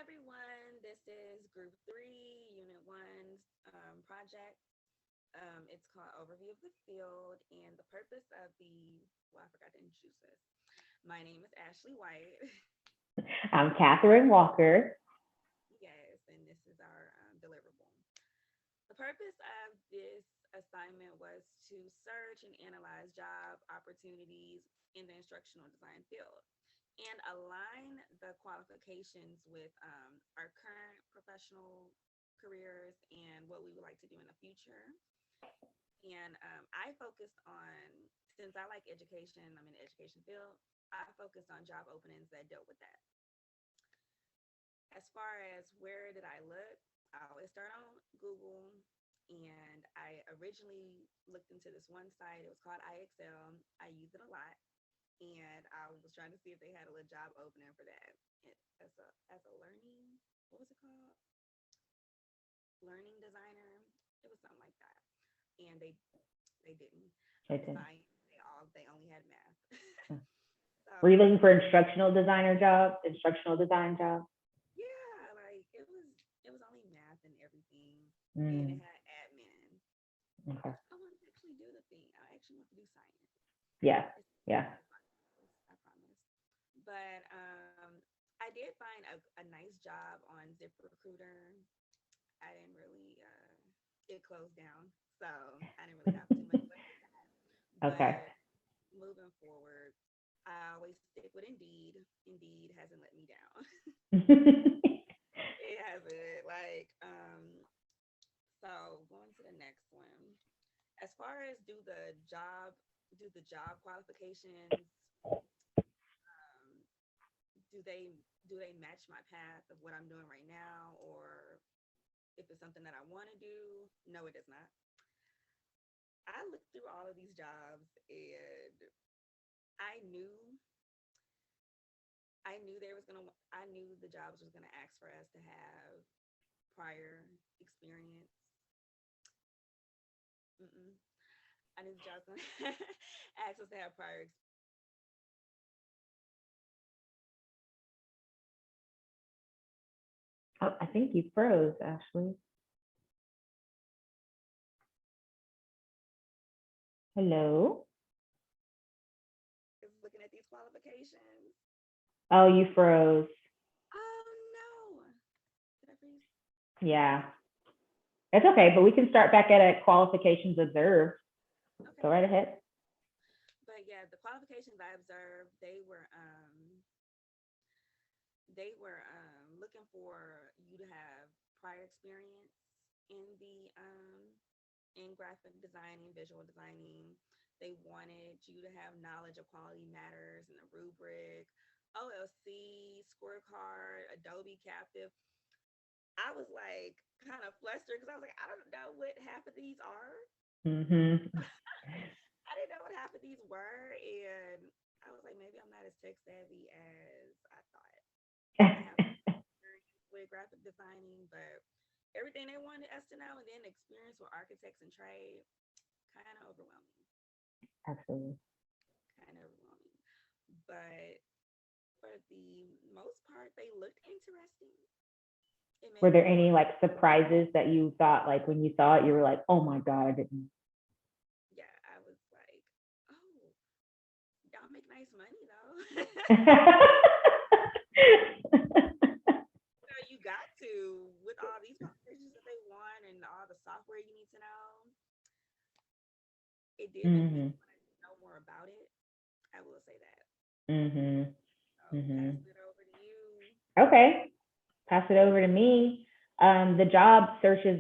everyone. This is Group 3, Unit 1 project. It's called Overview of the Field, and the purpose of I forgot to introduce this. My name is Ashley White. I'm Catherine Walker. Yes, and this is our deliverable. The purpose of this assignment was to search and analyze job opportunities in the instructional design field and align the qualifications with our current professional careers and what we would like to do in the future. And I focused on, since I like education, I'm in the education field, I focused on job openings that dealt with that. As far as where did I look, I always start on Google. And I originally looked into this one site. It was called IXL. I use it a lot. And I was trying to see if they had a little job opening for that. As a learning, what was it called? Learning designer. It was something like that. And they didn't. Science, they only had math. So, were you looking for instructional designer job? Instructional design job? yeah, like it was only math and everything. And it Mm, had admin. okay. I want to actually do the thing. I actually want to do science. Yeah. It's, Yeah. I promise. But I did find a nice job on ZipRecruiter. I didn't really, it closed down. So I didn't really have too much luck with that. Okay. But moving forward, I always stick with Indeed. Indeed hasn't let me down. It hasn't. So going to the next one. As far as do the job qualifications, um, do they match my path of what I'm doing right now, or if it's something that I want to do? No, it does not. I looked through all of these jobs and I knew I knew the jobs was gonna ask for us to have prior experience. Mm-mm. I knew the jobs gonna ask us to have prior Oh, I think you froze, Ashley. Hello? experience. Looking at these qualifications. Oh, you froze. Oh no! Did I freeze? Yeah. It's okay, but we can start back at a qualifications observed. Okay. Go right ahead. But yeah, the qualifications I observed, they were looking for you to have prior experience in the in graphic designing, visual designing. They wanted you to have knowledge of quality matters and the rubric, OLC, scorecard, Adobe Captive. I was like kind of flustered because I was like, I don't know what half of these are. Mm-hmm. I didn't know what half of these were, and I was like, maybe I'm not as tech savvy as I thought. I have experience with graphic designing, but everything they wanted us to know, and then experience with architects and trade, kind of overwhelming. Absolutely. Kind of overwhelming. But for the most part, they looked interesting. It Were made me there any want, like surprises that you thought, like when you saw it, you were like, oh my God, I didn't. yeah, I was like, oh, y'all make nice money though. So you got to, with all these qualifications that they want and all the software you need to know, it did make me Mm-hmm. want to know more about it. I will say that. Mm-hmm. So Mm-hmm. pass it over to you. Okay. Pass it over to me. The job searches,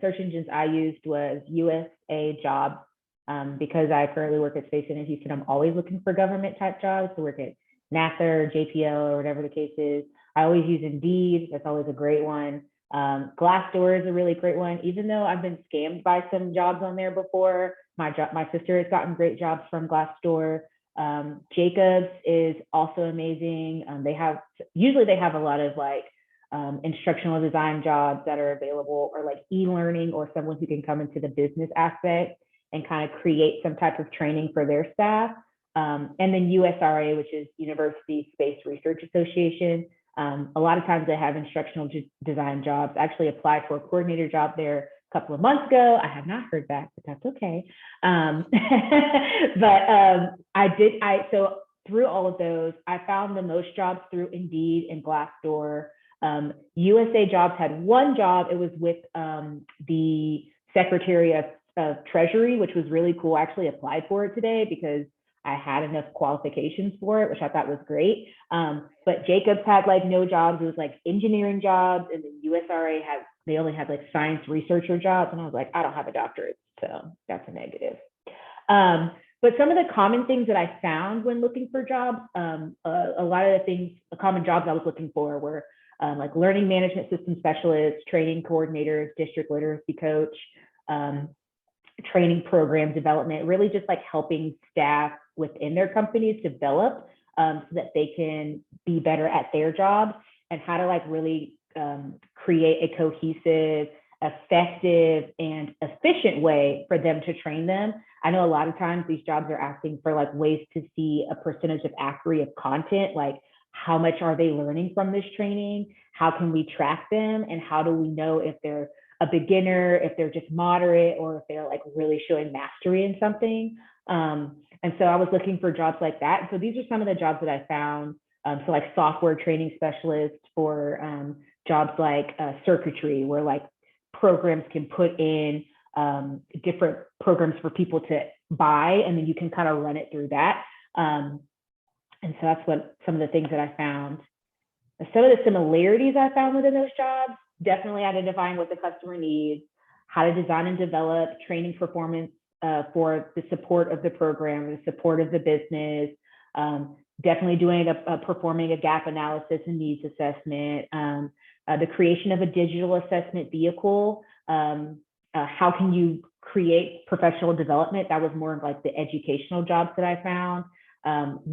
search engines I used was USA Jobs. Because I currently work at Space in Houston, I'm always looking for government type jobs to work at NASA or JPL or whatever the case is. I always use Indeed. That's always a great one. Glassdoor is a really great one. Even though I've been scammed by some jobs on there before, my sister has gotten great jobs from Glassdoor. Jacobs is also amazing. They have a lot of like instructional design jobs that are available, or like e-learning, or someone who can come into the business aspect and kind of create some type of training for their staff. And then USRA, which is University Space Research Association. A lot of times they have instructional design jobs. I actually applied for a coordinator job there a couple of months ago. I have not heard back, but that's okay. So through all of those, I found the most jobs through Indeed and Glassdoor. USA Jobs had one job. It was with the Secretary of Treasury, which was really cool. I actually applied for it today because I had enough qualifications for it, which I thought was great. But Jacobs had like no jobs. It was like engineering jobs, and then USRA they only had like science researcher jobs. And I was like, I don't have a doctorate, so that's a negative. But some of the common things that I found when looking for jobs, a lot of the common jobs I was looking for were like learning management system specialists, training coordinators, district literacy coach, training program development, really just like helping staff within their companies develop so that they can be better at their jobs, and how to like really create a cohesive, effective, and efficient way for them to train them. I know a lot of times these jobs are asking for like ways to see a percentage of accuracy of content, like how much are they learning from this training? How can we track them? And how do we know if they're a beginner, if they're just moderate, or if they're like really showing mastery in something? And so I was looking for jobs like that. So these are some of the jobs that I found. So like software training specialist for jobs like circuitry, where like programs can put in different programs for people to buy, and then you can kind of run it through that. And so that's what some of the things that I found. Some of the similarities I found within those jobs, definitely identifying what the customer needs, how to design and develop training performance for the support of the program, the support of the business, definitely doing performing a gap analysis and needs assessment, the creation of a digital assessment vehicle. How can you create professional development? That was more of like the educational jobs that I found.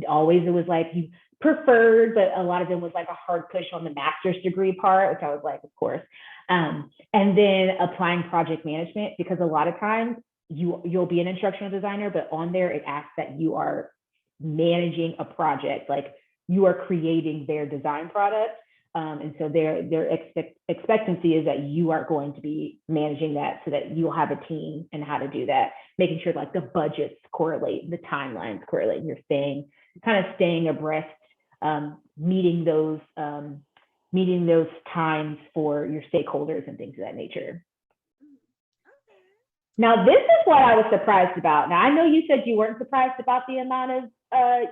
Always it was like you preferred, but a lot of them was like a hard push on the master's degree part, which I was like, of course. And then applying project management, because a lot of times you'll be an instructional designer, but on there it asks that you are managing a project, like you are creating their design product. And so their expectancy is that you are going to be managing that, so that you'll have a team and how to do that, making sure like the budgets correlate, the timelines correlate, and you're staying abreast, meeting those times for your stakeholders and things of that nature. Okay. Now, this is what I was surprised about. Now, I know you said you weren't surprised about the amount of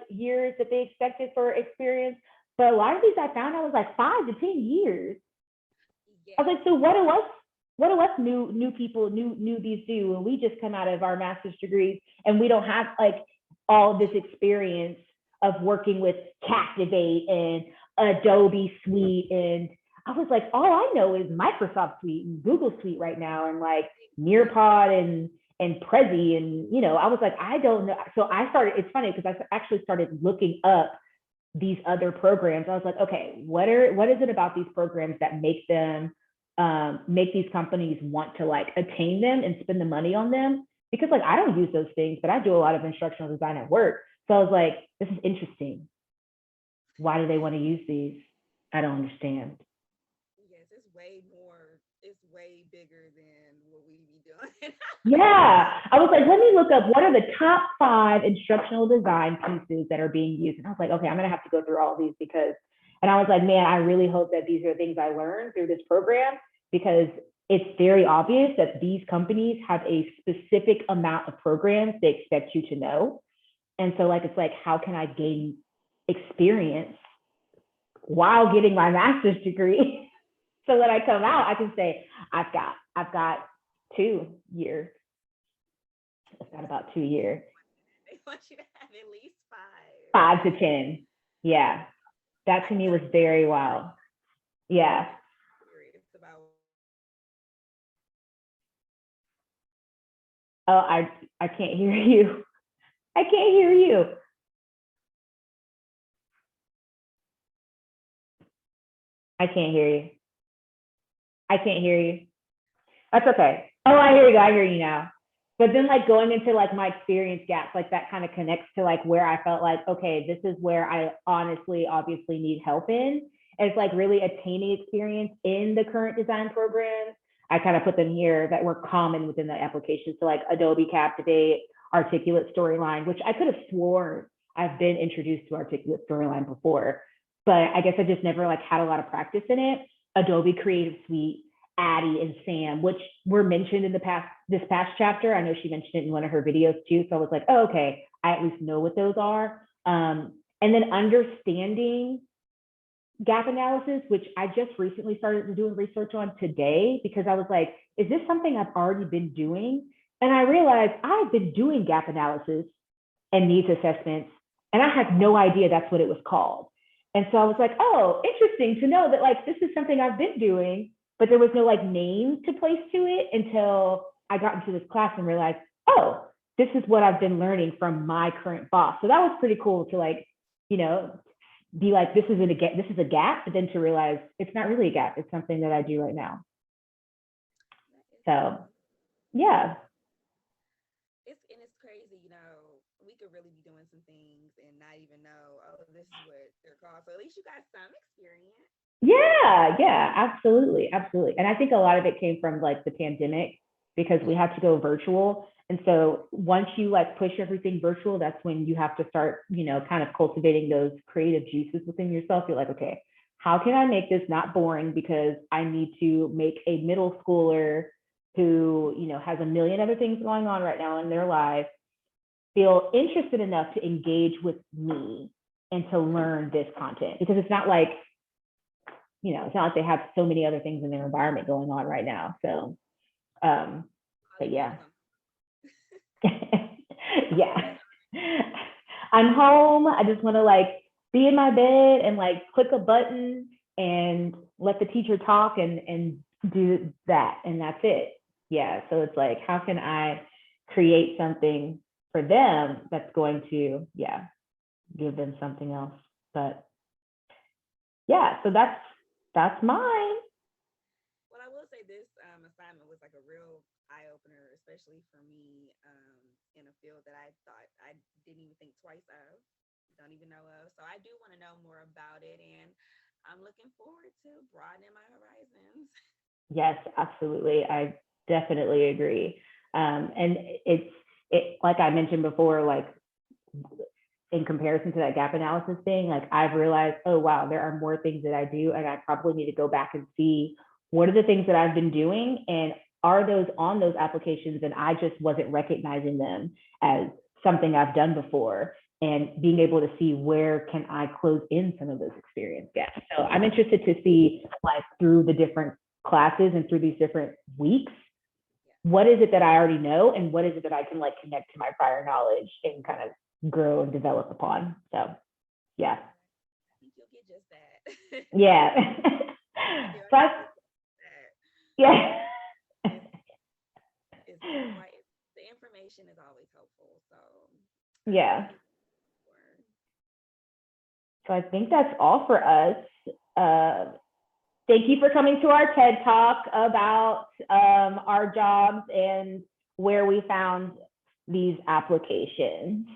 years that they expected for experience, but a lot of these I found, I was like 5 to 10 years. Yeah. I was like, so what do us new people, newbies do when we just come out of our master's degrees and we don't have like all this experience of working with Captivate and Adobe Suite? And I was like, all I know is Microsoft Suite and Google Suite right now, and like Nearpod and Prezi, and I was like, I don't know. So it's funny because I actually started looking up these other programs. I was like, okay, what is it about these programs that make these companies want to like attain them and spend the money on them? Because like I don't use those things, but I do a lot of instructional design at work. So I was like, this is interesting. Why do they want to use these? I don't understand. Yes, it's way bigger than what we be doing. Yeah, I was like, let me look up what are the top 5 instructional design pieces that are being used. And I was like, okay, I'm gonna have to go through all these and I was like, man, I really hope that these are things I learned through this program, because it's very obvious that these companies have a specific amount of programs they expect you to know. And so like, it's like, how can I gain experience while getting my master's degree so that I come out, I can say, I've got 2 years. I've got about 2 years. They want you to have at least 5 to 10. Yeah. That to me was very wild. Yeah. It's about Oh, I can't hear you. I can't hear you. I can't hear you. I can't hear you. That's okay. Oh, I hear you. I hear you now. But then like going into like my experience gaps, like that kind of connects to like where I felt like, okay, this is where I honestly, obviously need help in. as like really attaining experience in the current design programs. I kind of put them here that were common within the application. So like Adobe Captivate, Articulate Storyline, which I could have sworn I've been introduced to Articulate Storyline before, but I guess I just never like had a lot of practice in it. Adobe Creative Suite, Addie and Sam, which were mentioned in this past chapter. I know she mentioned it in one of her videos too. So I was like, oh, okay, I at least know what those are. And then understanding gap analysis, which I just recently started doing research on today, because I was like, is this something I've already been doing? And I realized I've been doing gap analysis and needs assessments, and I had no idea that's what it was called. And so I was like, oh, interesting to know that like this is something I've been doing, but there was no like name to place to it until I got into this class and realized, oh, this is what I've been learning from my current boss. So that was pretty cool to like, you know, be like, this is a gap, but then to realize it's not really a gap. It's something that I do right now. So yeah. It's crazy, you know, we could really be doing some things and not even know, oh, this is what they're called. So at least you got some experience. Yeah, absolutely. And I think a lot of it came from like the pandemic, because we had to go virtual. And so once you like push everything virtual, that's when you have to start, you know, kind of cultivating those creative juices within yourself. You're like, okay, how can I make this not boring? Because I need to make a middle schooler who, you know, has a million other things going on right now in their life feel interested enough to engage with me and to learn this content. Because it's not like, you know, it's not like they have so many other things in their environment going on right now. So, but yeah. Yeah. I'm home. I just want to like be in my bed and like click a button and let the teacher talk and do that. And that's it. Yeah. So it's like, how can I create something for them that's going to, yeah, give them something else? But yeah, so that's mine. Well, I will say this assignment was like a real eye opener, especially for me in a field that I thought I didn't even think twice of, don't even know of. So I do want to know more about it, and I'm looking forward to broadening my horizons. Yes, absolutely. I definitely agree. And it like I mentioned before, like in comparison to that gap analysis thing, like I've realized, oh wow, there are more things that I do, and I probably need to go back and see what are the things that I've been doing, and are those on those applications, and I just wasn't recognizing them as something I've done before, and being able to see where can I close in some of those experience gaps. So I'm interested to see like through the different classes and through these different weeks, what is it that I already know, and what is it that I can like connect to my prior knowledge and kind of grow and develop upon. So yeah. I think you'll get just that. Yeah. But yeah. The information is always helpful. So Yeah. So I think that's all for us. Thank you for coming to our TED Talk about our jobs and where we found these applications.